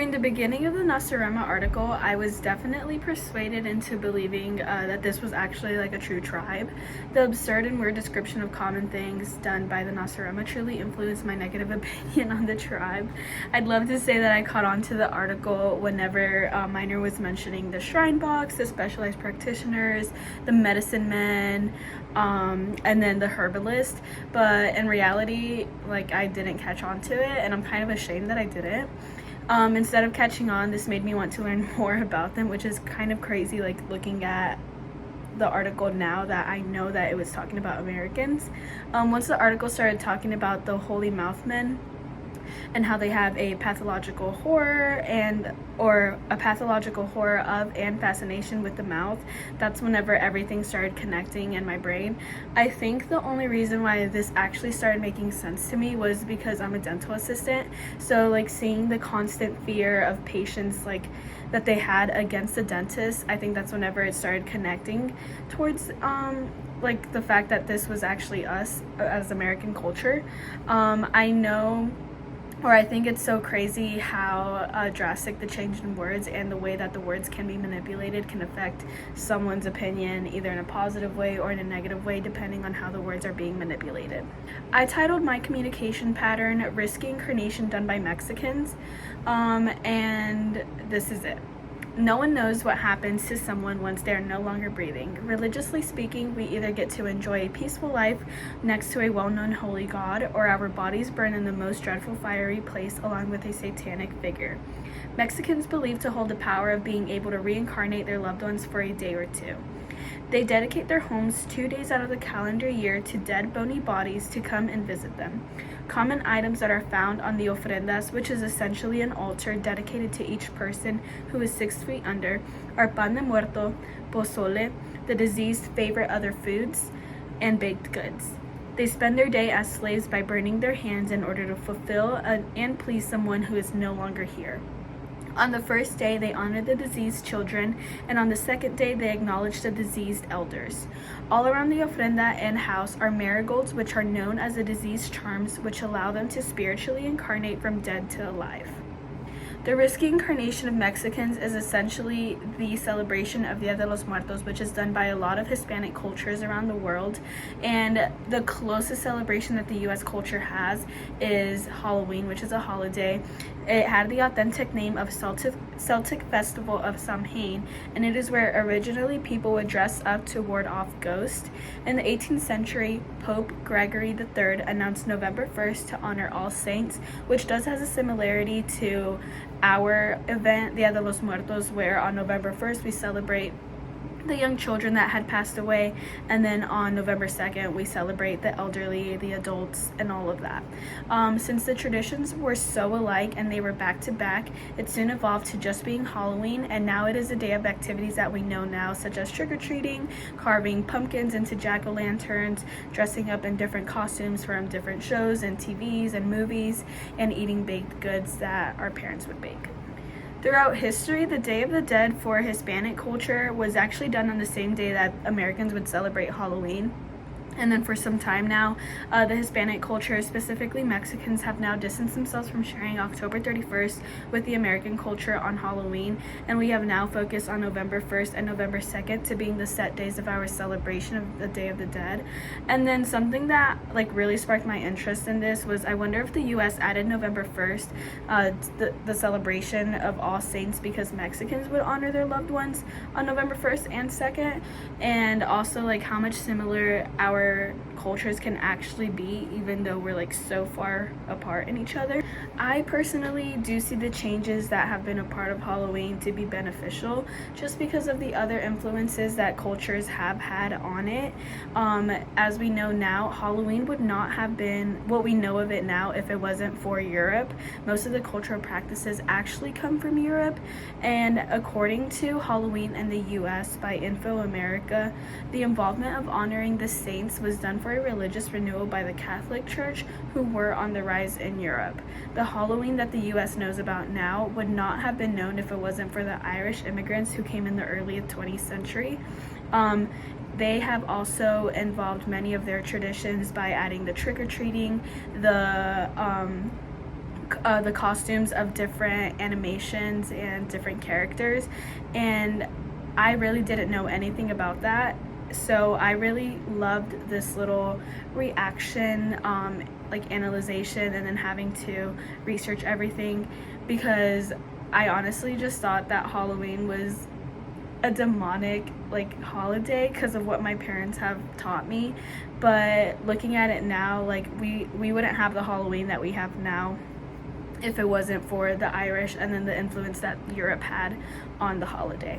During the beginning of the Nasarema article, I was definitely persuaded into believing that this was actually like a true tribe. The absurd and weird description of common things done by the Nasarema truly influenced my negative opinion on the tribe. I'd love to say that I caught on to the article whenever Minor was mentioning the shrine box, the specialized practitioners, the medicine men, and then the herbalist, but in reality, like, I didn't catch on to it, and I'm kind of ashamed that I didn't. Instead of catching on, this made me want to learn more about them, which is kind of crazy, like looking at the article now that I know that it was talking about Americans. Once the article started talking about the holy mouth men and how they have a pathological horror of and fascination with the mouth, that's whenever everything started connecting in my brain. I think the only reason why this actually started making sense to me was because I'm a dental assistant, so like seeing the constant fear of patients like that they had against the dentist, I think that's whenever it started connecting towards like the fact that this was actually us as American culture. I think it's so crazy how drastic the change in words and the way that the words can be manipulated can affect someone's opinion either in a positive way or in a negative way depending on how the words are being manipulated. I titled my communication pattern "Risky Incarnation Done by Mexicans," and this is it. No one knows what happens to someone once they are no longer breathing. Religiously speaking, we either get to enjoy a peaceful life next to a well-known holy god, or our bodies burn in the most dreadful fiery place along with a satanic figure. Mexicans believe to hold the power of being able to reincarnate their loved ones for a day or two. They dedicate their homes 2 days out of the calendar year to dead bony bodies to come and visit them. Common items that are found on the ofrendas, which is essentially an altar dedicated to each person who is 6 feet under, are pan de muerto, pozole, the deceased's favorite other foods, and baked goods. They spend their day as slaves by burning their hands in order to fulfill and please someone who is no longer here. On the first day, they honor the deceased children, and on the second day, they acknowledge the deceased elders. All around the ofrenda and house are marigolds, which are known as the deceased charms, which allow them to spiritually incarnate from dead to alive. The risky incarnation of Mexicans is essentially the celebration of Dia de los Muertos, which is done by a lot of Hispanic cultures around the world. And the closest celebration that the U.S. culture has is Halloween, which is a holiday. It had the authentic name of Celtic Festival of Samhain, and it is where originally people would dress up to ward off ghosts. In the 18th century, Pope Gregory III announced November 1st to honor All Saints, which does have a similarity to our event, Dia de los Muertos, where on November 1st we celebrate the young children that had passed away, and then on November 2nd we celebrate the elderly, the adults, and all of that. Since the traditions were so alike and they were back to back, it soon evolved to just being Halloween, and now it is a day of activities that we know now, such as trick-or-treating, carving pumpkins into jack-o'-lanterns, dressing up in different costumes from different shows and TVs and movies, and eating baked goods that our parents would bake. Throughout history, the Day of the Dead for Hispanic culture was actually done on the same day that Americans would celebrate Halloween. And then for some time now, the Hispanic culture, specifically Mexicans, have now distanced themselves from sharing October 31st with the American culture on Halloween, and we have now focused on November 1st and November 2nd to being the set days of our celebration of the Day of the Dead. And then something that really sparked my interest in this was, I wonder if the U.S. added November 1st, the celebration of All Saints, because Mexicans would honor their loved ones on November 1st and 2nd, and also how much similar our cultures can actually be, even though we're so far apart in each other. I personally do see the changes that have been a part of Halloween to be beneficial, just because of the other influences that cultures have had on it. As we know now, Halloween would not have been what we know of it now if it wasn't for Europe. Most of the cultural practices actually come from Europe, and according to Halloween in the US by Info America, the involvement of honoring the saints was done for a religious renewal by the Catholic Church, who were on the rise in Europe. The Halloween that the US knows about now would not have been known if it wasn't for the Irish immigrants who came in the early 20th century. They have also involved many of their traditions by adding the trick-or-treating, the the costumes of different animations and different characters, and I really didn't know anything about that. So I really loved this little reaction, like analyzation, and then having to research everything, because I honestly just thought that Halloween was a demonic like holiday because of what my parents have taught me. But looking at it now, like we wouldn't have the Halloween that we have now if it wasn't for the Irish and then the influence that Europe had on the holiday.